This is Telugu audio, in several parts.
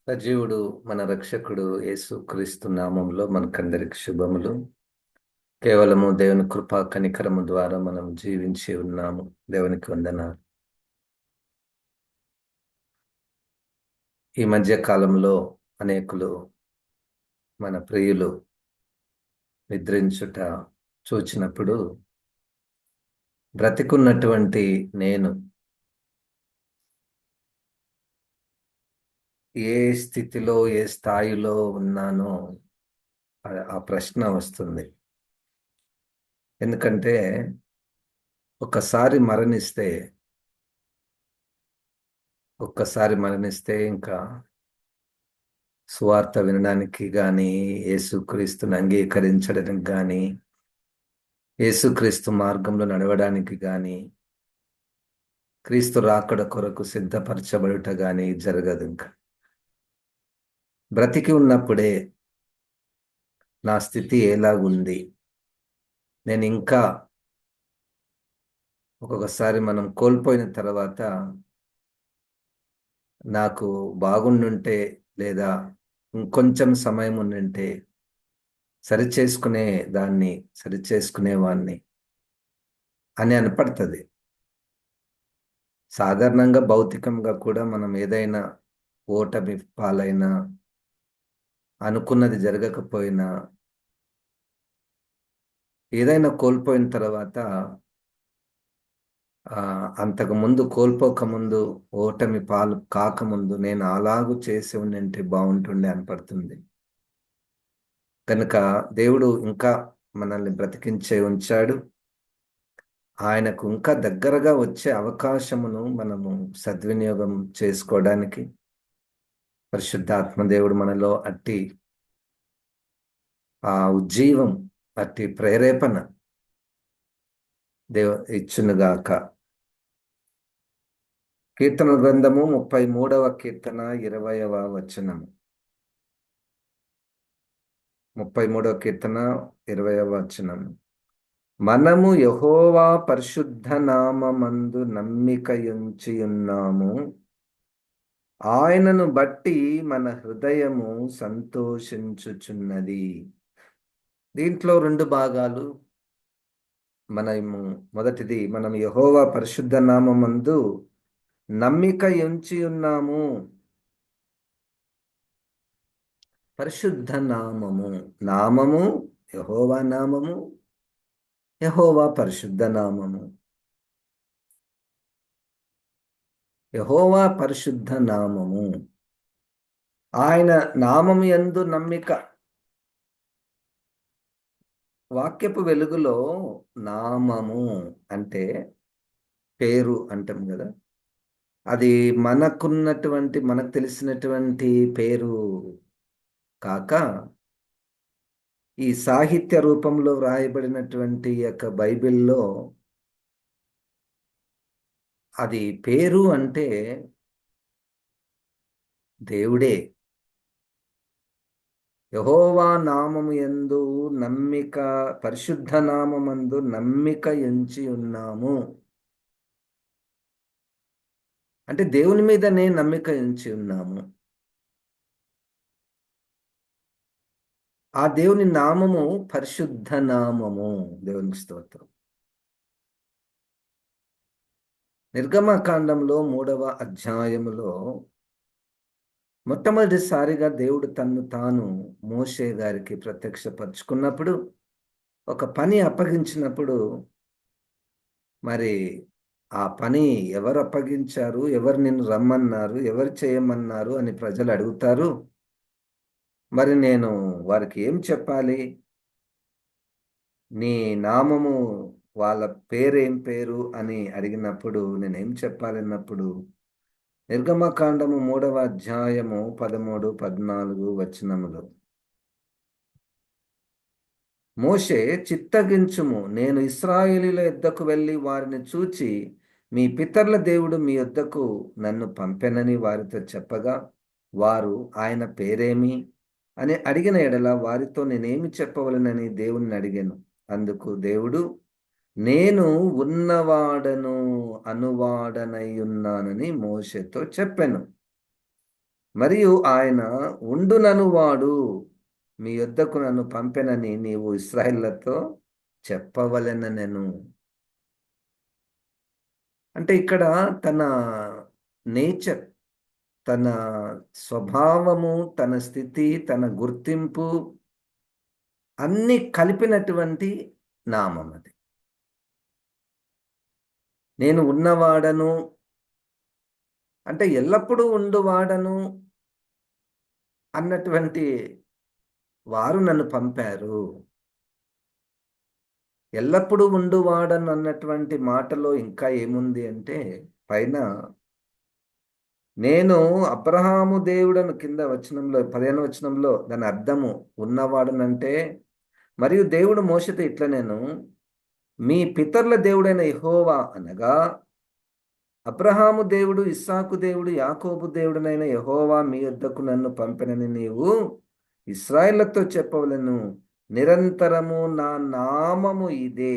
సజీవుడు మన రక్షకుడు యేసు క్రీస్తు నామంలో మనకందరికి శుభములు. కేవలము దేవుని కృపా కనికరము ద్వారా మనం జీవించి ఉన్నాము. దేవునికి వందనాలు. ఈ మధ్య కాలంలో అనేకులు మన ప్రియులు నిద్రించుట చూచినప్పుడు బ్రతికున్నటువంటి నేను ఏ స్థితిలో ఏ స్థాయిలో ఉన్నానో ఆ ప్రశ్న వస్తుంది. ఎందుకంటే ఒక్కసారి మరణిస్తే ఇంకా సువార్త వినడానికి కానీ, యేసుక్రీస్తుని అంగీకరించడానికి కానీ, యేసుక్రీస్తు మార్గంలో నడవడానికి కానీ, క్రీస్తు రాకడ కొరకు సిద్ధపరచబడుట కానీ జరగదు. ఇంకా బ్రతికి ఉన్నప్పుడే నా స్థితి ఎలాగుంది, నేను ఇంకా ఒక్కొక్కసారి మనం కోల్పోయిన తర్వాత నాకు బాగుండుంటే లేదా ఇంకొంచెం సమయం ఉండుంటే సరిచేసుకునేవాణ్ణి అని అనిపడుతుంది. సాధారణంగా భౌతికంగా కూడా మనం ఏదైనా ఓటమి పాలైనా, అనుకున్నది జరగకపోయినా, ఏదైనా కోల్పోయిన తర్వాత అంతకుముందు కోల్పోకముందు, ఓటమి పాలు కాకముందు నేను అలాగూ చేసి ఉండింటే బాగుంటుండే అనిపడుతుంది. కనుక దేవుడు ఇంకా మనల్ని బ్రతికించే ఉంచాడు. ఆయనకు ఇంకా దగ్గరగా వచ్చే అవకాశమును మనము సద్వినియోగం చేసుకోవడానికి పరిశుద్ధాత్మదేవుడు మనలో అట్టి ఆ ఉజ్జీవం, అట్టి ప్రేరేపణ ఇచ్చునుగాక. కీర్తన గ్రంథము 33వ కీర్తన 20వ వచనము. 33వ కీర్తన 20వ వచనము. మనము యెహోవా పరిశుద్ధ నామమందు నమ్మికయుంచి ఉన్నాము, ఆయనను బట్టి మన హృదయము సంతోషించుచున్నది. దీంట్లో రెండు భాగాలు. మొదటిది, మనం యెహోవా పరిశుద్ధ నామమందు నమ్మిక ఉంచి ఉన్నాము. పరిశుద్ధ నామము యెహోవా నామము, యెహోవా పరిశుద్ధ నామము. యెహోవా పరిశుద్ధ నామము, ఆయన నామము యందు నమ్మిక. వాక్యపు వెలుగులో నామము అంటే పేరు అంటాం కదా, అది మనకు తెలిసినటువంటి పేరు కాక, ఈ సాహిత్య రూపంలో వ్రాయబడినటువంటి యొక్క బైబిల్లో అది పేరు అంటే దేవుడే. యెహోవా నామము యందు నమ్మిక, పరిశుద్ధ నామమందు నమ్మిక ఉంచి ఉన్నాము అంటే దేవుని మీదనే నమ్మిక ఉంచి ఉన్నాము. ఆ దేవుని నామము పరిశుద్ధ నామము. దేవునికి స్తోత్రం. నిర్గమకాండంలో 3వ అధ్యాయములో మొట్టమొదటిసారిగా దేవుడు తన్ను తాను మోషే గారికి ప్రత్యక్షపరుచుకున్నప్పుడు, ఒక పని అప్పగించినప్పుడు, మరి ఆ పని ఎవరు అప్పగించారు, ఎవరు నిన్ను రమ్మన్నారు, ఎవరు చేయమన్నారు అని ప్రజలు అడుగుతారు. మరి నేను వారికి ఏం చెప్పాలి? నీ నామము, వాళ్ళ పేరేం పేరు అని అడిగినప్పుడు నేనేం చెప్పాలన్నప్పుడు, నిర్గమకాండము 3వ అధ్యాయము 13, 14 వచనములు, మోషే, చిత్తగించుము, నేను ఇశ్రాయేలీయుల యొద్దకు వెళ్ళి వారిని చూచి, మీ పితరుల దేవుడు మీ యొద్దకు నన్ను పంపెనని వారితో చెప్పగా, వారు ఆయన పేరేమి అని అడిగిన ఎడల వారితో నేనేమి చెప్పవలనని దేవుణ్ణి అడిగాను. అందుకు దేవుడు, నేను ఉన్నవాడను అనువాడనై ఉన్నానని మోషేతో చెప్పాను. మరియు ఆయన ఉండునను వాడు మీ యొద్దకు నన్ను పంపెనని నీవు ఇశ్రాయేళ్లతో చెప్పవలెననెను. అంటే ఇక్కడ తన నేచర్, తన స్వభావము, తన స్థితి, తన గుర్తింపు అన్నీ కలిపినటువంటి నామం అది. నేను ఉన్నవాడను అంటే ఎల్లప్పుడూ ఉండువాడను అన్నటువంటి వారు నన్ను పంపారు. ఎల్లప్పుడూ ఉండువాడను అన్నటువంటి మాటలో ఇంకా ఏముంది అంటే పైన నేను అబ్రహాము దేవుడను కింద వచనంలో 15వ వచనంలో దాని అర్థము ఉన్నవాడనంటే, మరియు దేవుడు మోషేతో ఇట్లా నేను మీ పితరుల దేవుడైన యెహోవా అనగా అబ్రహాము దేవుడు, ఇస్సాకు దేవుడు, యాకోబు దేవుడునైన యెహోవా మీ యొద్దకు నన్ను పంపినని నీవు ఇశ్రాయేలుతో చెప్పవలెను. నిరంతరము నా నామము ఇదే,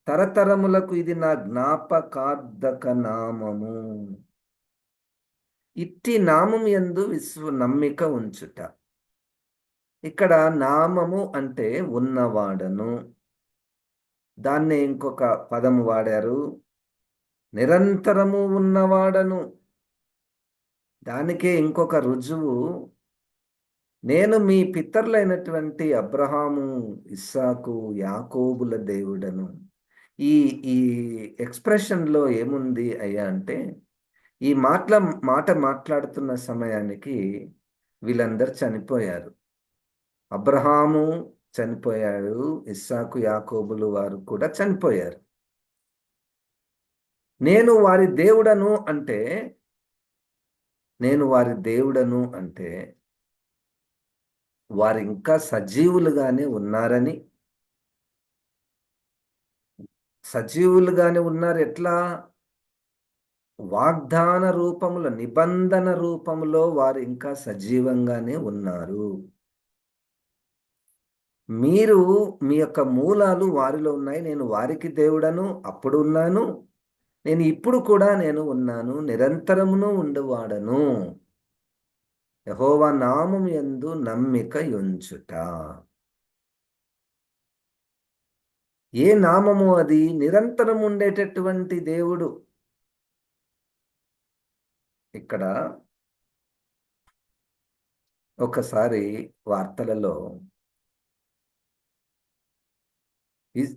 తరతరములకు ఇది నా జ్ఞాపకార్థక నామము. ఇట్టి నామం యందు నమ్మిక ఉంచుట. ఇక్కడ నామము అంటే ఉన్నవాడను. దాన్నే ఇంకొక పదము వాడారు, నిరంతరము ఉన్నవాడను. దానికే ఇంకొక రుజువు, నేను మీ పితరులైనటువంటి అబ్రహాము, ఇస్సాకు, యాకోబుల దేవుడను. ఈ ఈ ఎక్స్ప్రెషన్లో ఏముంది అయ్యా అంటే, ఈ మాట మాట్లాడుతున్న సమయానికి వీళ్ళందరూ చనిపోయారు. అబ్రహాము చనిపోయాడు, ఇస్సాకు, యాకోబులు వారు కూడా చనిపోయారు. నేను వారి దేవుడను అంటే, వారు ఇంకా సజీవులుగానే ఉన్నారని. సజీవులుగానే ఉన్నారు ఎట్లా? వాగ్దాన రూపములో, నిబంధన రూపములో వారు ఇంకా సజీవంగానే ఉన్నారు. మీరు మీ యొక్క మూలాలు వారిలో ఉన్నాయి. నేను వారికి దేవుడను, అప్పుడు ఉన్నాను, నేను ఇప్పుడు కూడా నేను ఉన్నాను, నిరంతరమును ఉండువాడను. యెహోవా నామము యందు నమ్మిక ఉంచుట. ఏ నామము అది? నిరంతరం ఉండేటటువంటి దేవుడు. ఇక్కడ ఒకసారి వార్తలలో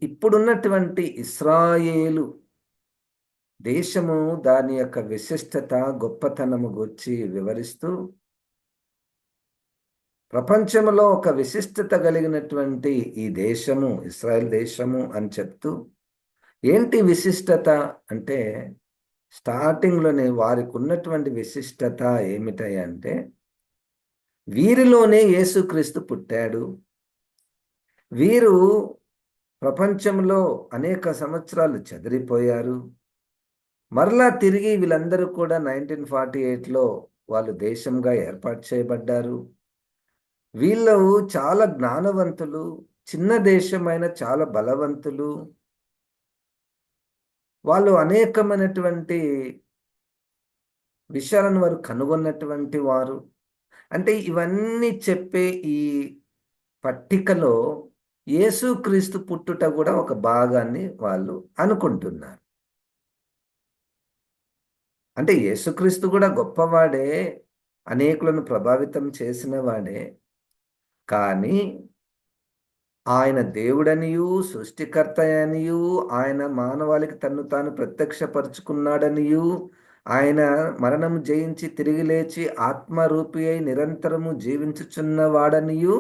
ఇప్పుడున్నటువంటి ఇశ్రాయేలు దేశము దాని యొక్క విశిష్టత, గొప్పతనము గూర్చి వివరిస్తూ, ప్రపంచంలో ఒక విశిష్టత కలిగినటువంటి ఈ దేశము ఇశ్రాయేల్ దేశము అని చెప్తూ, ఏంటి విశిష్టత అంటే, స్టార్టింగ్లోనే వారికి ఉన్నటువంటి విశిష్టత ఏమిటంటే, వీరిలోనే యేసుక్రీస్తు పుట్టాడు. వీరు ప్రపంచంలో అనేక సంవత్సరాలు చెదిరిపోయారు. మరలా తిరిగి వీళ్ళందరూ కూడా 1948లో వాళ్ళు దేశంగా ఏర్పాటు చేయబడ్డారు. వీళ్ళు చాలా జ్ఞానవంతులు, చిన్న దేశమైన చాలా బలవంతులు. వాళ్ళు అనేకమైనటువంటి విషయాలను వారు కనుగొన్నటువంటి వారు. అంటే ఇవన్నీ చెప్పే ఈ పట్టికలో యేసుక్రీస్తు పుట్టుట కూడా ఒక భాగాన్ని వాళ్ళు అనుకుంటున్నారు. అంటే యేసుక్రీస్తు కూడా గొప్పవాడే, అనేకులను ప్రభావితం చేసిన వాడే. కానీ ఆయన దేవుడనియు, సృష్టికర్త అనియు, ఆయన మానవాళికి తన్ను తాను ప్రత్యక్షపరుచుకున్నాడనియు, ఆయన మరణం జయించి తిరిగి లేచి ఆత్మరూపి అయి నిరంతరము జీవించుచున్నవాడనియు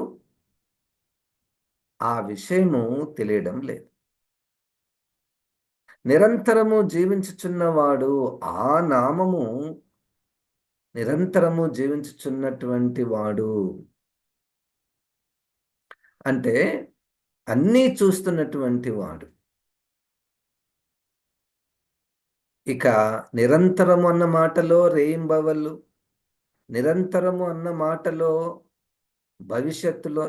ఆ విషయము తెలియడం లేదు. నిరంతరము జీవించుచున్నవాడు, ఆ నామము నిరంతరము జీవించుచున్నటువంటి వాడు అంటే అన్నీ చూస్తున్నటువంటి వాడు. ఇక నిరంతరము అన్న మాటలో రేయింబవళ్ళు, నిరంతరము అన్న మాటలో భవిష్యత్తులో,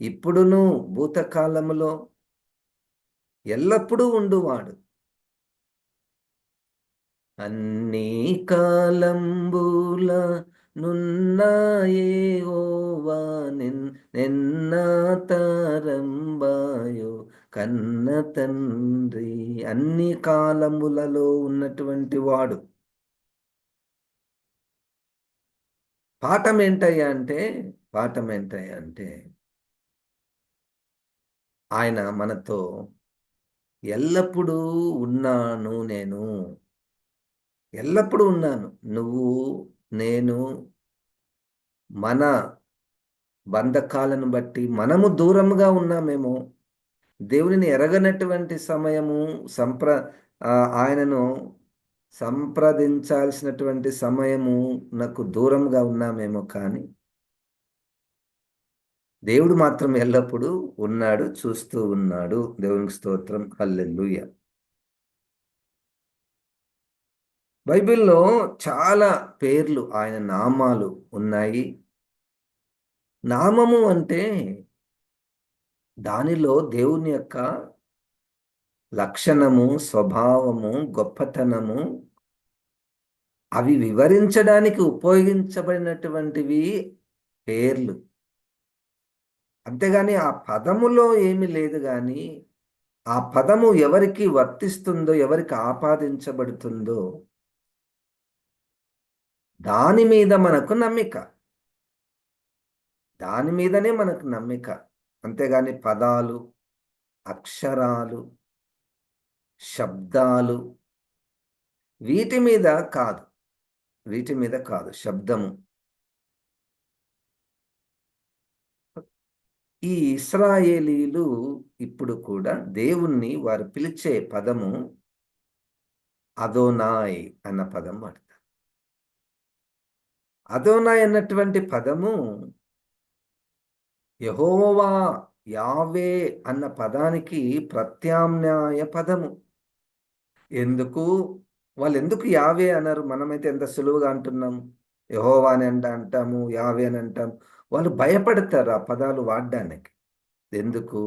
ఇప్పుడును భూతకాలములో ఎల్లప్పుడూ ఉండువాడు. అన్ని కాలంబుల నున్న యెహోవా నిన్న తరంబాయో కన్న తండ్రి. అన్ని కాలములలో ఉన్నటువంటి వాడు. పాఠం ఏంటయ్యా అంటే పాఠం ఏంటయ్యా అంటే ఆయన మనతో ఎల్లప్పుడూ ఉన్నాను నేను. ఎల్లప్పుడూ ఉన్నాను. నువ్వు, నేను, మన బంధకాలను బట్టి మనము దూరముగా ఉన్నామేమో. దేవునిని ఎరగనటువంటి సమయము, ఆయనను సంప్రదించాల్సినటువంటి సమయము నాకు దూరంగా ఉన్నామేమో, కానీ దేవుడు మాత్రం ఎల్లప్పుడూ ఉన్నాడు, చూస్తూ ఉన్నాడు. దేవునికి స్తోత్రం. హల్లెలూయా. బైబిల్‌లో చాలా పేర్లు, ఆయన నామాలు ఉన్నాయి. నామము అంటే దానిలో దేవుని యొక్క లక్షణము, స్వభావము, గొప్పతనము, అవి వివరించడానికి ఉపయోగించబడినటువంటివి పేర్లు. అంతేగాని ఆ పదములో ఏమి లేదు గాని, ఆ పదము ఎవరికి వర్తిస్తుందో, ఎవరికి ఆపాదించబడుతుందో దాని మీద మనకు నమ్మిక. దాని మీదనే మనకు నమ్మిక. అంతేగాని పదాలు, అక్షరాలు, శబ్దాలు వీటి మీద కాదు. వీటి మీద కాదు. శబ్దము. ఈ ఇశ్రాయేలీయులు ఇప్పుడు కూడా దేవుణ్ణి వారు పిలిచే పదము అదోనాయ్ అన్న పదం వాడతారు. అదోనాయ్ అన్నటువంటి పదము యెహోవా, యావే అన్న పదానికి ప్రత్యామ్నాయ పదము. ఎందుకు వాళ్ళెందుకు యావే అనరు? మనమైతే ఎంత సులువుగా అంటున్నాం. యెహోవా అని అంటాము, యావే అని అంటాం. వాళ్ళు భయపడతారు ఆ పదాలు వాడడానికి. ఎందుకు?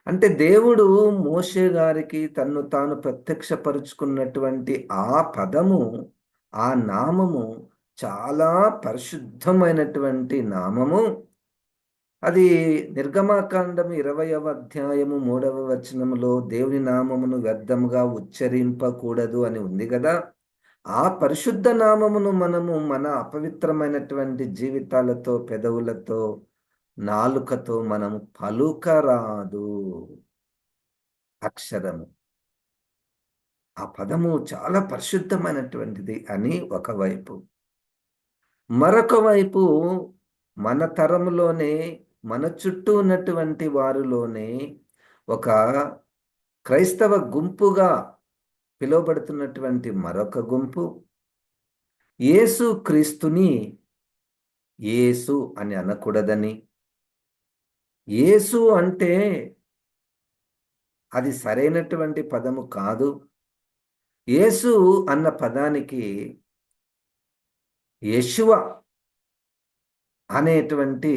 అంటే దేవుడు మోషే గారికి తన్ను తాను ప్రత్యక్షపరుచుకున్నటువంటి ఆ పదము, ఆ నామము చాలా పరిశుద్ధమైనటువంటి నామము. అది నిర్గమాకాండము 20వ అధ్యాయము 3వ వచనములో దేవుని నామమును వ్యర్థముగా ఉచ్చరింపకూడదు అని ఉంది గదా! ఆ పరిశుద్ధ నామమును మనము మన అపవిత్రమైనటువంటి జీవితాలతో, పెదవులతో, నాలుకతో మనము పలుకరాదు. అక్షరము. ఆ పదము చాలా పరిశుద్ధమైనటువంటిది అని ఒకవైపు. మరొక వైపు మన తరములోనే, మన చుట్టూ ఉన్నటువంటి వారిలోనే ఒక క్రైస్తవ గుంపుగా పిలువబడుతున్నటువంటి మరొక గుంపు యేసు క్రీస్తుని యేసు అని అనకూడదని, యేసు అంటే అది సరైనటువంటి పదము కాదు. యేసు అన్న పదానికి యెషువ అనేటువంటి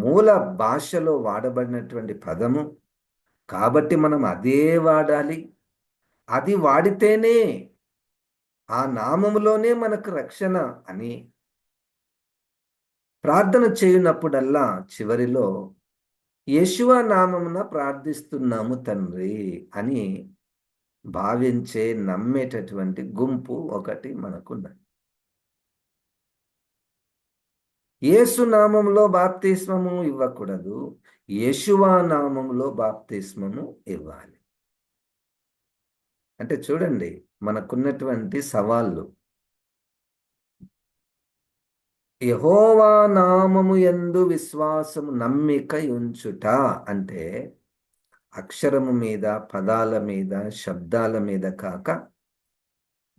మూల భాషలో వాడబడినటువంటి పదము. కాబట్టి మనం అదే వాడాలి. అది వాడితేనే ఆ నామములోనే మనకు రక్షణ అని ప్రార్థన చేయునప్పుడల్లా చివరిలో యేషువ నామమున ప్రార్థిస్తున్నాము తండ్రి అని భావించే, నమ్మేటటువంటి గుంపు ఒకటి మనకున్నది. యేసు నామములో బాప్తిస్మము ఇవ్వకూడదు. యేషువ నామములో బాప్తిస్మము ఇవ్వాలి. అంటే చూడండి మనకున్నటువంటి సవాళ్ళు. యెహోవా నామము యందు విశ్వాసము, నమ్మిక ఉంచుట అంటే అక్షరము మీద, పదాల మీద, శబ్దాల మీద కాక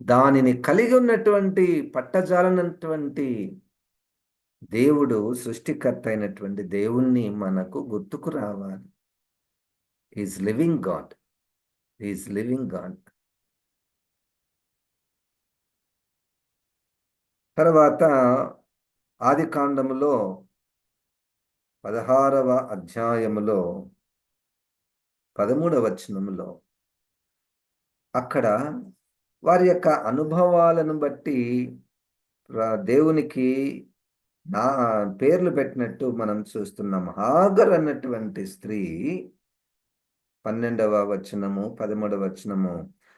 దానిని కలిగి ఉన్నటువంటి పట్టజాలనటువంటి దేవుడు, సృష్టికర్త అయినటువంటి దేవుణ్ణి మనకు గుర్తుకు రావాలి. Is living God. Is living God. తర్వాత ఆదికాండములో 16వ అధ్యాయములో 13వ వచనములో అక్కడ వారి యొక్క అనుభవాలను బట్టి దేవునికి నా పేర్లు పెట్టినట్టు మనం చూస్తున్నాం. హాగర్ అన్నటువంటి స్త్రీ 12వ వచనము 13వ వచనము,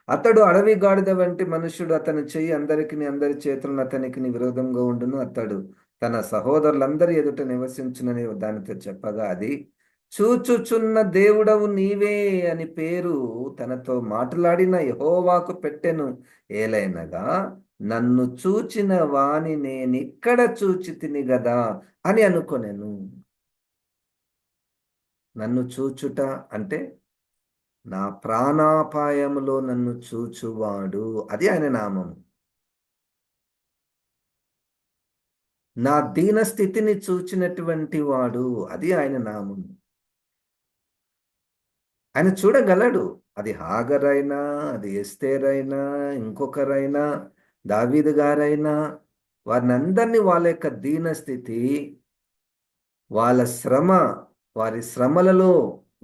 అతడు అడవి గాడిద వంటి మనుష్యుడు, అతని చెయ్యి అందరి చేతులను అతనికి విరోధంగా ఉండును, అతడు తన సహోదరులందరి ఎదుట నివసించునని దానితో చెప్పగా, అది చూచుచున్న దేవుడవు నీవే అని పేరు తనతో మాట్లాడిన యెహోవాకు పెట్టెను. ఏలైనగా నన్ను చూచిన వాని నేనిక్కడ చూచి తిని గదా అని అనుకొనెను. నన్ను చూచుట అంటే నా ప్రాణాపాయములో నన్ను చూచువాడు, అది ఆయన నామము. నా దీన స్థితిని చూచినటువంటి వాడు, అది ఆయన నామము. ఆయన చూడగలడు. అది హాగరైనా, అది ఎస్తేరైనా, ఇంకొకరైనా, దావీదు గారైనా, వారినందరినీ వాళ్ళ యొక్క దీన స్థితి, వాళ్ళ శ్రమ, వారి శ్రమలలో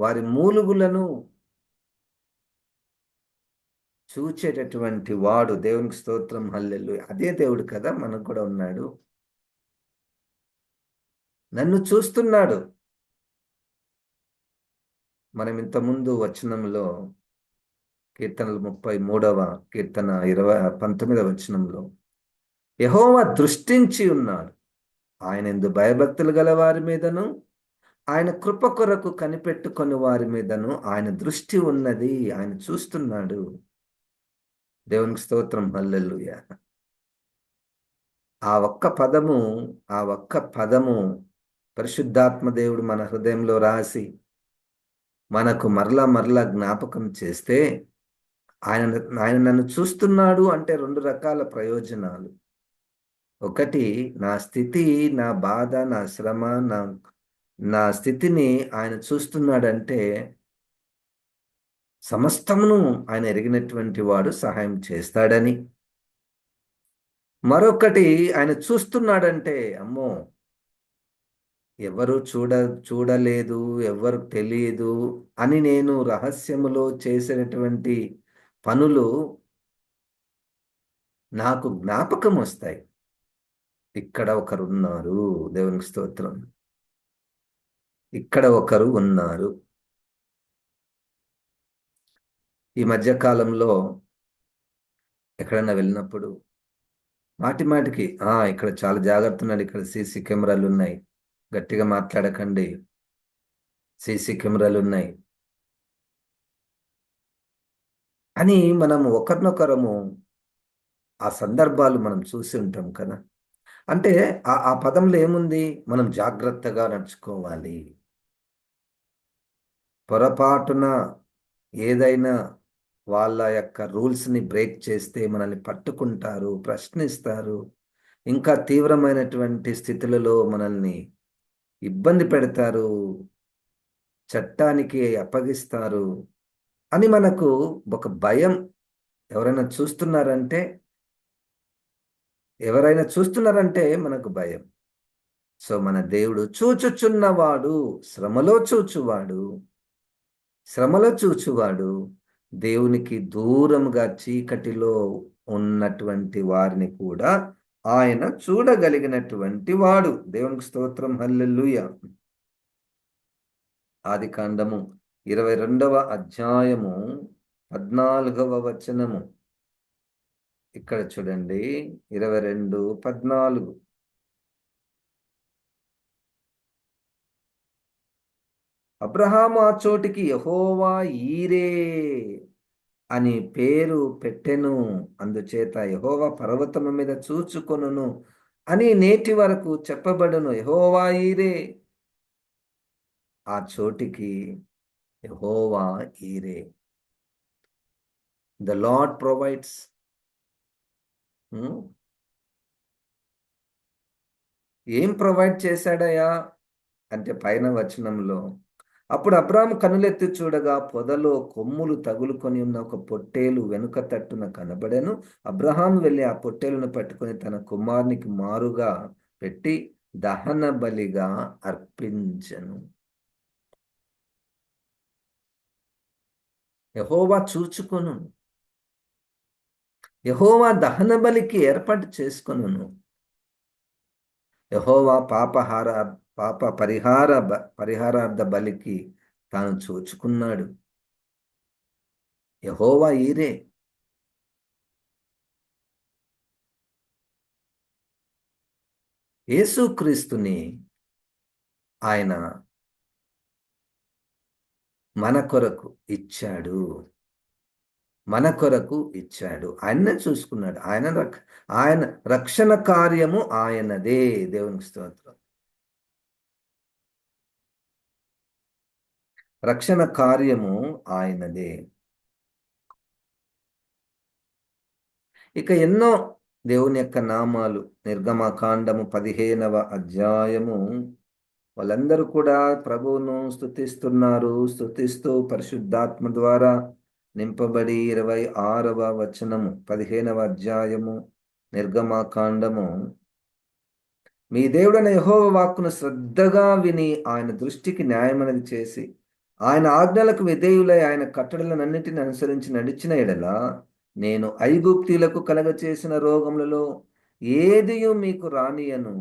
వారి మూలుగులను చూచేటటువంటి వాడు. దేవునికి స్తోత్రం, హల్లెలూయా. అదే దేవుడు కదా మనకు కూడా ఉన్నాడు. నన్ను చూస్తున్నాడు. మనం ఇంతకుముందు వచనంలో కీర్తనలు 33వ కీర్తన 19వ వచనంలో యెహోవా దృష్టించి ఉన్నాడు, ఆయన యందు భయభక్తులు గల వారి మీదను ఆయన కృప కొరకు కనిపెట్టుకొని వారి మీదను ఆయన దృష్టి ఉన్నది. ఆయన చూస్తున్నాడు. దేవునికి స్తోత్రం, హల్లెలూయా. ఆ ఒక్క పదము ఆ ఒక్క పదము పరిశుద్ధాత్మ దేవుడు మన హృదయంలో రాసి మనకు మరలా మరలా జ్ఞాపకం చేస్తే, ఆయన ఆయన నన్ను చూస్తున్నాడు అంటే 2 రకాల ప్రయోజనాలు. ఒకటి, నా స్థితి, నా బాధ, నా శ్రమ, నా నా స్థితిని ఆయన చూస్తున్నాడంటే సమస్తమును ఆయన ఎరిగినటువంటి వాడు, సహాయం చేస్తాడని. మరొకటి, ఆయన చూస్తున్నాడంటే అమ్మో, ఎవరు చూడలేదు, ఎవరు తెలియదు అని నేను రహస్యములో చేసినటువంటి పనులు నాకు జ్ఞాపకం వస్తాయి. ఇక్కడ ఒకరున్నారు. దేవునికి స్తోత్రం. ఇక్కడ ఒకరు ఉన్నారు. ఈ మధ్య కాలంలో ఎక్కడైనా వెళ్ళినప్పుడు మాటి మాటికి ఇక్కడ చాలా జాగ్రత్త ఉండండి, ఇక్కడ సీసీ కెమెరాలు ఉన్నాయి, గట్టిగా మాట్లాడకండి, సీసీ కెమెరాలు ఉన్నాయి అని మనం ఒకరినొకరము ఆ సందర్భాలు మనం చూసి ఉంటాం కదా. అంటే ఆ పదంలో ఏముంది? మనం జాగ్రత్తగా నడుచుకోవాలి. పొరపాటున ఏదైనా వాళ్ళ యొక్క రూల్స్‌ని బ్రేక్ చేస్తే మనల్ని పట్టుకుంటారు, ప్రశ్నిస్తారు. ఇంకా తీవ్రమైనటువంటి స్థితులలో మనల్ని ఇబ్బంది పెడతారు, చట్టానికి అప్పగిస్తారు అని మనకు ఒక భయం. ఎవరైనా చూస్తున్నారంటే మనకు భయం. సో, మన దేవుడు చూచుచున్నవాడు, శ్రమలో చూచువాడు, శ్రమలో చూచువాడు, దేవునికి దూరముగా చీకటిలో ఉన్నటువంటి వారిని కూడా ఆయన చూడగలిగినటువంటి వాడు. దేవునికి స్తోత్రం, హల్లెలూయా. ఆదికాండము 22వ అధ్యాయము 14వ వచనము. ఇక్కడ చూడండి, 22:14. అబ్రహాము ఆ చోటికి యెహోవా ఈరే అని పేరు పెట్టెను. అందుచేత యెహోవా పర్వతము మీద చూచుకొనును అని నేటి వరకు చెప్పబడును. యెహోవా ఈరే. ఆ చోటికి యెహోవా ఈరే. The Lord provides. ఏం ప్రొవైడ్ చేశాడయ్యా అంటే పైన వచనంలో, అప్పుడు అబ్రాము కనులెత్తి చూడగా పొదలో కొమ్ములు తగులుకొని ఉన్న ఒక పొట్టేలు వెనుక తట్టున కనబడెను. అబ్రహాము వెళ్ళి ఆ పొట్టేలును పట్టుకొని తన కుమారునికి మారుగా పెట్టి దహన బలిగా అర్పించెను. యెహోవా చూచుకొను. యెహోవా దహన బలికి ఏర్పాటు చేసుకొనును. యెహోవా పాప పరిహారార్థ బలికి తాను చూచుకున్నాడు. యెహోవా ఈరే. యేసుక్రీస్తుని ఆయన మన కొరకు ఇచ్చాడు. మన కొరకు ఇచ్చాడు. ఆయన్నే చూసుకున్నాడు. ఆయన రక్షణ కార్యము ఆయనదే. దేవునికి స్తోత్రం. రక్షణ కార్యము ఆయనదే. ఇక ఎన్నో దేవుని యొక్క నామాలు నిర్గమకాండము 15వ అధ్యాయము వాళ్ళందరూ కూడా ప్రభువును స్తుతిస్తున్నారు. స్తుతిస్తూ పరిశుద్ధాత్మ ద్వారా నింపబడి 26వ వచనము 15వ అధ్యాయము నిర్గమకాండము, మీ దేవుడైన యెహోవా వాక్కును శ్రద్ధగా విని ఆయన దృష్టికి న్యాయమైనది చేసి ఆయన ఆజ్ఞలకు విధేయులై ఆయన కట్టడలనన్నిటిని అనుసరించి నడిచిన ఎడల నేను ఐగుప్తీయులకు కలగచేసిన రోగములలో ఏదియు మీకు రానియను.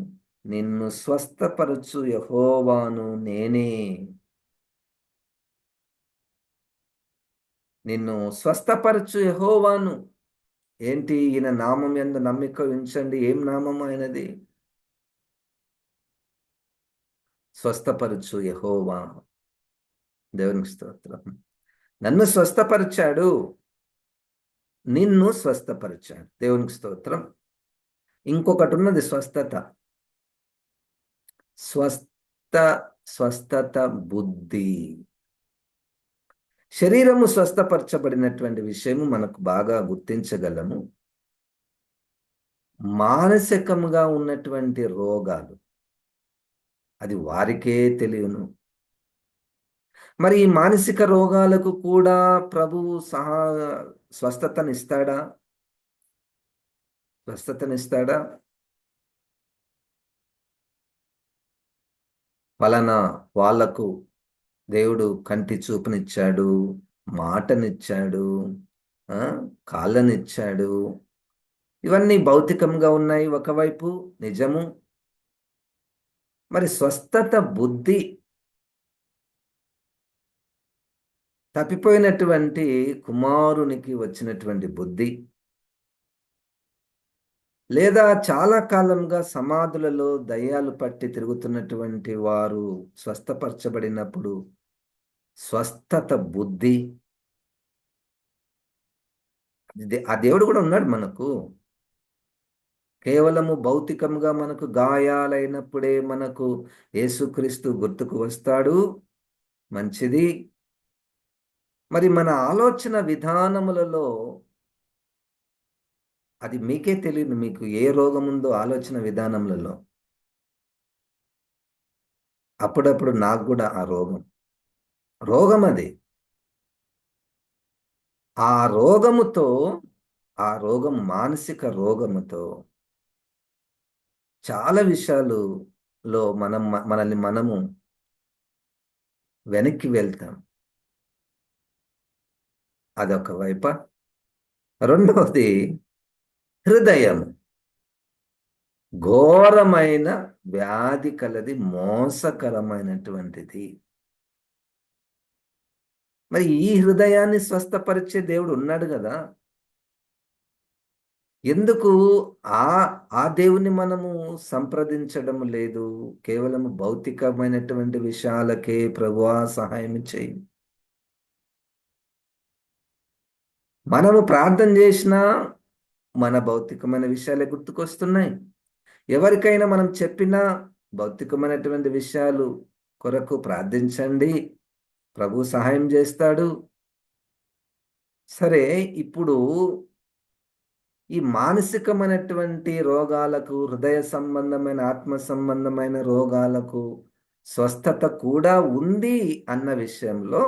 నిన్ను స్వస్థపరచు యెహోవాను నేనే. నిన్ను స్వస్థపరచు యెహోవాను. ఏంటి? ఈయన నామం యందు నమ్మిక ఉంచండి. ఏం నామం ఆయనది? స్వస్థపరచు యెహోవా. దేవునికి స్తోత్రం. నన్ను స్వస్థపరిచాడు. నిన్ను స్వస్థపరిచాడు. దేవునికి స్తోత్రం. ఇంకొకటి ఉన్నది స్వస్థత. స్వస్థ స్వస్థత బుద్ధి. శరీరము స్వస్థపరచబడినటువంటి విషయము మనకు బాగా గుర్తించగలము. మానసికంగా ఉన్నటువంటి రోగాలు అది వారికే తెలియను. మరి ఈ మానసిక రోగాలకు కూడా ప్రభువు స్వస్థతనిస్తాడా? స్వస్థతనిస్తాడా? ఫలానా వాళ్లకు దేవుడు కంటి చూపునిచ్చాడు, మాటనిచ్చాడు, ఆ కాళ్ళనిచ్చాడు. ఇవన్నీ భౌతికంగా ఉన్నాయి ఒకవైపు, నిజము. మరి స్వస్థత బుద్ధి, తప్పిపోయినటువంటి కుమారునికి వచ్చినటువంటి బుద్ధి, లేదా చాలా కాలంగా సమాధులలో దయ్యాలు పట్టి తిరుగుతున్నటువంటి వారు స్వస్థపరచబడినప్పుడు స్వస్థత బుద్ధి, ఆ దేవుడు కూడా ఉన్నాడు మనకు. కేవలము భౌతికంగా మనకు గాయాలైనప్పుడే మనకు యేసుక్రీస్తు గుర్తుకు వస్తాడు. మంచిది. మరి మన ఆలోచన విధానములలో అది మీకే తెలియదు. మీకు ఏ రోగం ఉందో ఆలోచన విధానములలో. అప్పుడప్పుడు నాకు కూడా ఆ రోగం అది. ఆ రోగం మానసిక రోగముతో చాలా విషయాలులో మనల్ని మనము వెనక్కి వెళ్తాం. అదొక వైప. రెండవది హృదయం. ఘోరమైన వ్యాధి కలది, మోసకరమైనటువంటిది. మరి ఈ హృదయాన్ని స్వస్థపరిచే దేవుడు ఉన్నాడు కదా. ఎందుకు ఆ ఆ దేవుని మనము సంప్రదించడం లేదు? కేవలం భౌతికమైనటువంటి విషయాలకే ప్రభువా సహాయం చేయి. మనము ప్రార్థన చేసినా మన భౌతికమైన విషయాలే గుర్తుకొస్తున్నాయి. ఎవరికైనా మనం చెప్పినా భౌతికమైనటువంటి విషయాలు కొరకు ప్రార్థించండి, ప్రభు సహాయం చేస్తాడు. సరే, ఇప్పుడు ఈ మానసికమైనటువంటి రోగాలకు, హృదయ సంబంధమైన, ఆత్మ సంబంధమైన రోగాలకు స్వస్థత కూడా ఉంది అన్న విషయంలో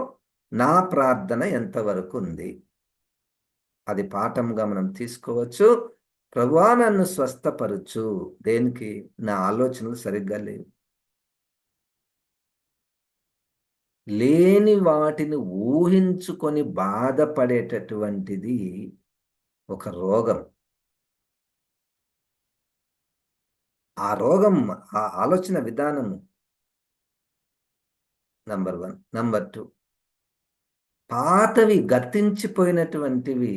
నా ప్రార్థన ఎంతవరకు ఉంది? అది పాఠంగా మనం తీసుకోవచ్చు. ప్రభువా నన్ను స్వస్థపరచు. దేనికి? నా ఆలోచనలు సరిగ్గా లేవు. లేని వాటిని ఊహించుకొని బాధపడేటటువంటిది ఒక రోగం. ఆ రోగం, ఆ ఆలోచన విధానము నంబర్ 1. నంబర్ 2, పాతవి గతించిపోయినటువంటివి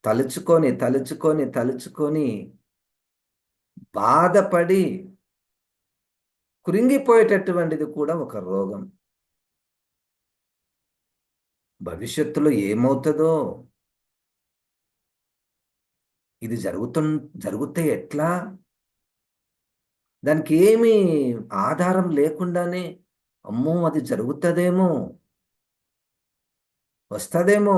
తలుచుకొని, తలుచుకొని, తలుచుకొని బాధపడి కృంగిపోయేటటువంటిది కూడా ఒక రోగం. భవిష్యత్తులో ఏమవుతుందో, ఇది జరిగితే ఎట్లా? దానికి ఏమీ ఆధారం లేకుండానే, అమ్మో అది జరుగుతదేమో, వస్తదేమో,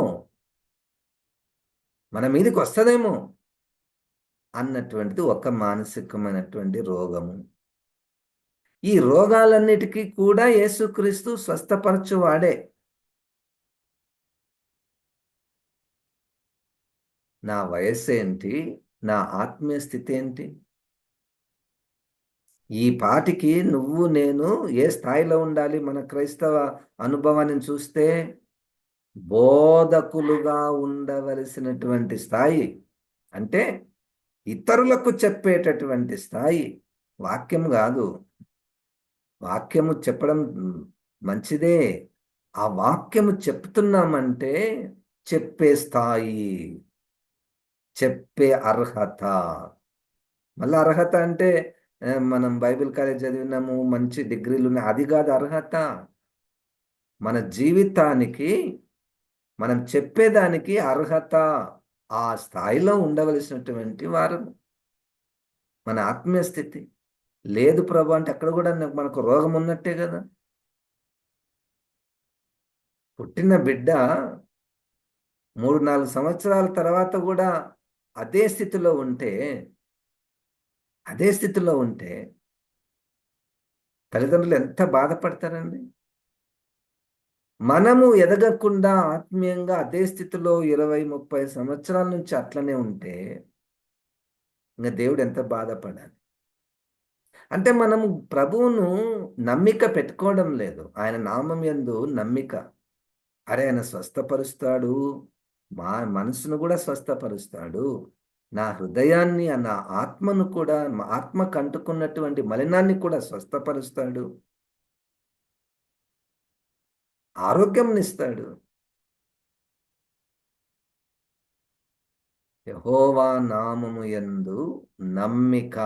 మన మీదకి వస్తదేమో అన్నటువంటిది ఒక మానసికమైనటువంటి రోగము. ఈ రోగాలన్నిటికీ కూడా యేసుక్రీస్తు స్వస్థపరచువాడే. నా వయస్సేంటి? నా ఆత్మీయ స్థితి ఏంటి? ఈ పాటికి నువ్వు నేను ఏ స్థాయిలో ఉండాలి? మన క్రైస్తవ అనుభవాన్ని చూస్తే బోధకులుగా ఉండవలసినటువంటి స్థాయి. అంటే ఇతరులకు చెప్పేటటువంటి స్థాయి. వాక్యం కాదు. వాక్యము చెప్పడం మంచిదే. ఆ వాక్యము చెప్తున్నామంటే చెప్పే స్థాయి, చెప్పే అర్హత. మళ్ళీ అర్హత అంటే మనం బైబిల్ కాలేజ్ చదివినాము, మంచి డిగ్రీలు ఉన్నాయి, అది కాదు అర్హత. మన జీవితానికి మనం చెప్పేదానికి అర్హత. ఆ స్థాయిలో ఉండవలసినటువంటి వారు మన ఆత్మీయ స్థితి. లేదు ప్రభు అంటే అక్కడ కూడా మనకు రోగం ఉన్నట్టే కదా. పుట్టిన బిడ్డ 3-4 సంవత్సరాల తర్వాత కూడా అదే స్థితిలో ఉంటే, అదే స్థితిలో ఉంటే తల్లిదండ్రులు ఎంత బాధపడతారండి. మనము ఎదగకుండా ఆత్మీయంగా అదే స్థితిలో 20-30 సంవత్సరాల నుంచి అట్లనే ఉంటే ఇంకా దేవుడు ఎంత బాధపడాలి. అంటే మనము ప్రభువును నమ్మిక పెట్టుకోవడం లేదు. ఆయన నామం యందు నమ్మిక. అరే ఆయన స్వస్థపరుస్తాడు, మా మనసును కూడా స్వస్థపరుస్తాడు, నా హృదయాన్ని, నా ఆత్మను కూడా, మా ఆత్మకు అంటుకున్నటువంటి మలినాన్ని కూడా స్వస్థపరుస్తాడు, ఆరోగ్యంనిస్తాడు. యెహోవా నామము యందు నమ్మిక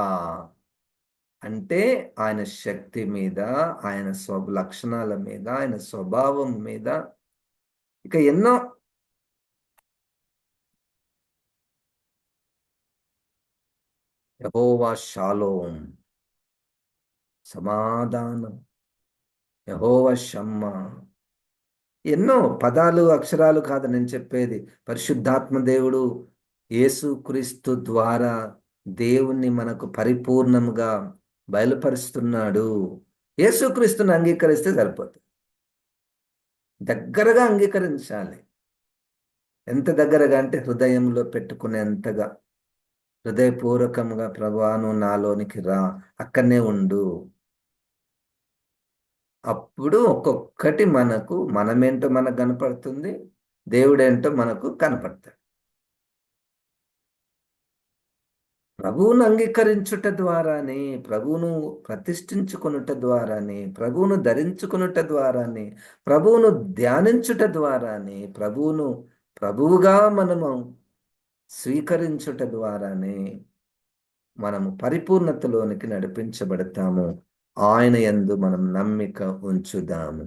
అంటే ఆయన శక్తి మీద, ఆయన లక్షణాల మీద, ఆయన స్వభావం మీద, ఇక ఎన్నో. యెహోవా షాలోమ్, సమాధానం. యెహోవా షమ్మా. ఎన్నో పదాలు, అక్షరాలు కాదు నేను చెప్పేది. పరిశుద్ధాత్మ దేవుడు యేసుక్రీస్తు ద్వారా దేవుణ్ణి మనకు పరిపూర్ణంగా బయలుపరుస్తున్నాడు. యేసుక్రీస్తుని అంగీకరిస్తే సరిపోతుంది. దగ్గరగా అంగీకరించాలి. ఎంత దగ్గరగా అంటే హృదయంలో పెట్టుకునేంతగా, హృదయపూర్వకంగా ప్రభువా నువ్వు నాలోనికి రా, అక్కడనే ఉండు. అప్పుడు ఒక్కొక్కటి మనకు, మనమేంటో మనకు కనపడుతుంది, దేవుడేంటో మనకు కనపడతాడు. ప్రభువును అంగీకరించుట ద్వారానే, ప్రభువును ప్రతిష్ఠించుకొనుట ద్వారానే, ప్రభువును ధరించుకొనుట ద్వారానే, ప్రభువును ధ్యానించుట ద్వారానే, ప్రభువును ప్రభువుగా మనము స్వీకరించుట ద్వారానే మనము పరిపూర్ణతలోనికి నడిపించబడతాము. ఆయన యందు మనం నమ్మిక ఉంచుదాము.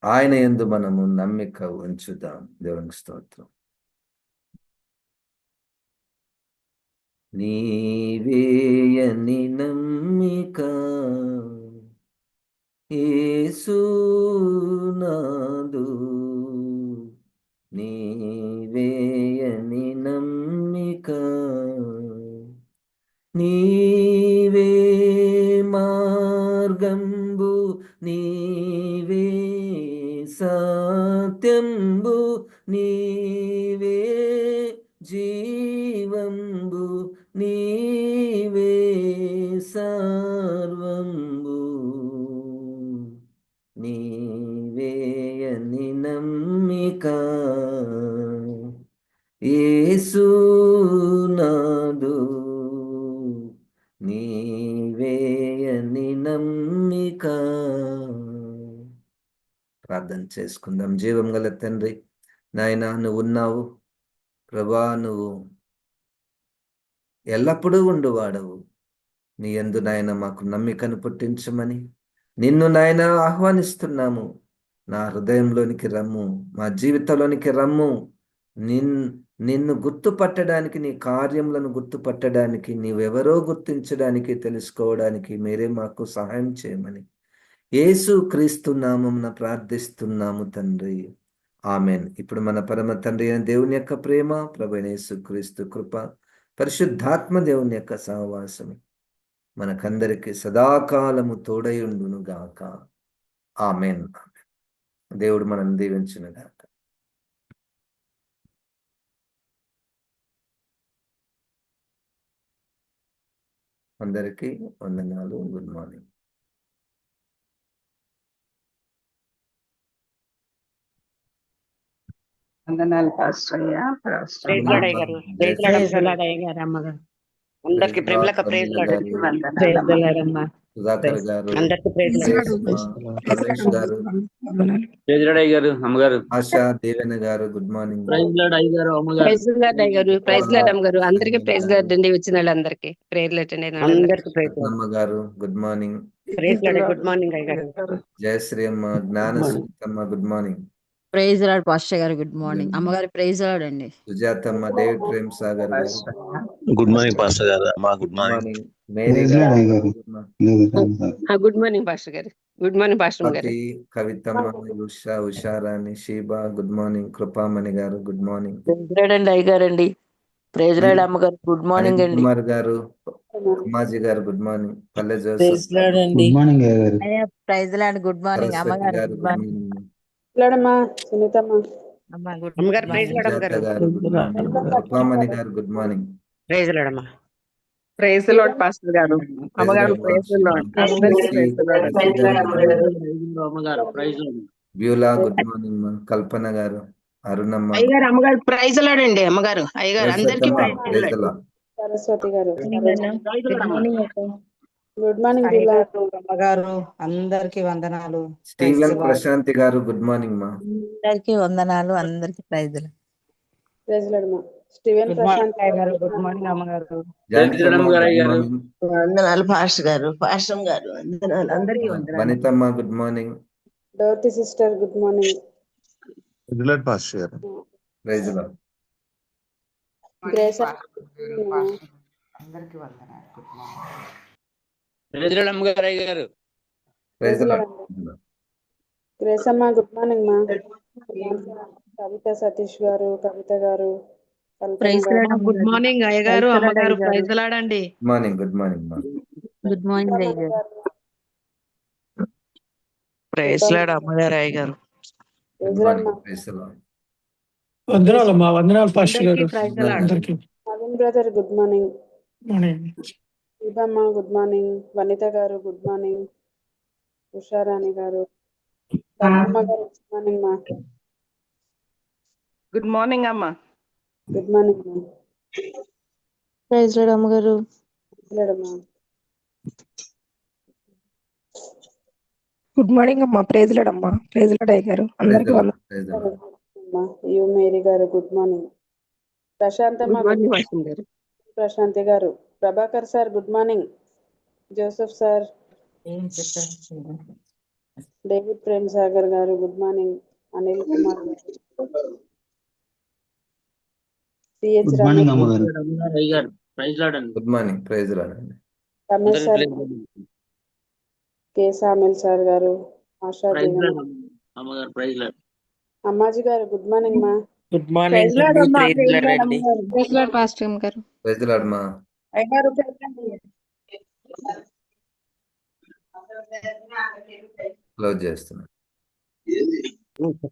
ఆయన యందు మనము నమ్మిక ఉంచుదాం. దేవునికి స్తోత్రం. నీవేయని నమ్మిక యేసునాదు, నీవేయని నమ్మిక, నీవే మార్గంబు, నీవే సత్యంబు, నీవే జీవంబు, నీవే సర్వంబు, నీవేయని నమ్మిక యేసు నాదు నీవేయని నమ్మిక. ప్రార్థన చేసుకుందాం. జీవం గల తండ్రి, నాయనా నువ్వు ఉన్నావు ప్రభా, నువ్వు ఎల్లప్పుడూ ఉండువాడవు. నీ యందు నాయన మాకు నమ్మికను పుట్టించమని నిన్ను నాయన ఆహ్వానిస్తున్నాము. నా హృదయంలోనికి రమ్ము, మా జీవితంలోనికి రమ్ము. నిన్ను గుర్తుపట్టడానికి, నీ కార్యములను గుర్తుపట్టడానికి, నీవెవరో గుర్తించడానికి, తెలుసుకోవడానికి మీరే మాకు సహాయం చేయమని యేసు క్రీస్తు నామమున ప్రార్థిస్తున్నాము తండ్రి. ఆమెన్. ఇప్పుడు మన పరమ తండ్రి అయిన దేవుని యొక్క ప్రేమ, ప్రభువైన యేసు క్రీస్తు కృప, పరిశుద్ధాత్మ దేవుని యొక్క సహవాసము మనకందరికి సదాకాలము తోడయుండును గాక. ఆమెన్. దేవుడు మనల్ని దీవించును గాక. అందరికీ వందనాలు. Good morning. వందనాలు పాస్టర్ అయ్యా. అందరికి ప్రేమలకు ప్రైజ్ సుధాకర్ గారు, రమేష్ గారు, అమ్మగారు, ఆశా దేవేన గారు, గుడ్ మార్నింగ్. అందరికి ప్రైజ్ లార్డ్ అండి. వచ్చిన వాళ్ళందరికి ప్రేయర్లు అటెండ్ అయిన అమ్మ గారు, గుడ్ మార్నింగ్. గుడ్ మార్నింగ్ అయ్యగారు. జయశ్రీ అమ్మ, జ్ఞాన సునీతమ్మ, good morning. Praise Lord pastor గారు, గుడ్ మార్నింగ్. అమ్మగారు ప్రైజ్ లార్డ్ అండి. సుజాతమ్మ, డేవిడ్ ప్రేమ్ సాగర్ గారు, గుడ్ మార్నింగ్ పాస్టర్ గారు. Good morning. మేరీ గారు, గుడ్ మార్నింగ్ పాస్టర్ గారు. గుడ్ మార్నింగ్ పాస్టర్ గారు. కవితమ్మ, Usharani, Sheba, good morning. Krupamani గారు, గుడ్ మార్నింగ్. అయ్యగారండి. ప్రైజ్ లార్డ్ అమ్మగారు, గుడ్ మార్నింగ్ అండి. కుమార్ గారు, కుమాజీ గారు, good morning. Palle Joseph, good morning praise Lord, good morning. అమ్మగారు గారు, గుడ్ మార్నింగ్. అమ్మగారు ప్రైజ్ లార్డ్ అమ్మగారు. కృపామణి గారు, గుడ్ మార్నింగ్. ప్రైజ్ లార్డ్ అమ్మ. ప్రైజ్ లార్డ్ పాస్టర్ గారు. అమ్మగారు praise Lord. Beulah, good morning. Kalpana గారు, అరుణమ్మ, అయ్యగారు అమ్మగారు ప్రైజ్ లార్డ్ అండి. అమ్మగారు అయ్యగారు అందరికీ ప్రైజ్ లార్డ్. సరస్వతి గారు, గుడ్ మార్నింగ్. అమ్మగారు అందరికి వందనాలు. స్టీవెన్ ప్రశాంతి గారు, గుడ్ మార్నింగ్ మా. అందరికి వందనాలు. అందరికి ప్రైజ్ లార్డ్. ప్రైజ్ లార్డ్ మా. స్టీవెన్ ప్రశాంత్ గారు, గుడ్ మార్నింగ్ అమ్మగారు. వందనాలు పాస్టర్ గారు. పాస్టర్ గారు వందనాలు. అందరికీ వందనాలు. వనితమ్మ, good morning. Dorothy sister, good morning. Pastor గారు. Praise Lord. గ్రేస్ అందరికి వందనాలు. Good morning. Praise Lord. Grace అమ్మ, గుడ్ మార్నింగ్ మా. కవిత సతీష్ గారు, కవిత గారు, గుడ్ మార్నింగ్ అయ్యగారు, అమ్మగారు ప్రైజ్ లార్డ్ అండి. Good morning. గుడ్ మార్నింగ్ మా. గుడ్ మార్నింగ్ అయ్యగారు. ప్రైజ్ లార్డ్ అమ్మగారు, అయ్యగారు. Good morning. Praise Lord. వందనాలమ్మా. వందనాలు పాస్టర్ గారు. అందరికీ Naveen brother, good morning. Morning. శివమ్మ, గుడ్ మార్నింగ్. వనిత గారు, గుడ్ మార్నింగ్. ఉషారాణి గారు, అమ్మ గారు, గుడ్ మార్నింగ్ మా. గుడ్ మార్నింగ్ అమ్మ. గుడ్ మార్నింగ్ మా. ప్రైజ్ లార్డ్ అమ్మగారు. గుడ్ మార్నింగ్ అమ్మా. ప్రైజ్ లార్డ్ అమ్మా. ప్రైజ్ లార్డ్ అయ్యగారు. అందరికీ యు మేరీ గారు, good morning. Prashanthamma, Prashanthi garu. Prabhakar sir, good morning. Joseph sir, David Prem Sagar గారు, good morning. Anil Kumar garu, CH Ramesh, good morning. Praise Lord. Ramesh sir, K Samil sir garu, Asha Devi, Ammaji garu, good morning మా. Good morning. Praise Lord pastor గారు. ప్రైజ్ లార్డ్ మా. క్లోజ్ చేస్తున్నా.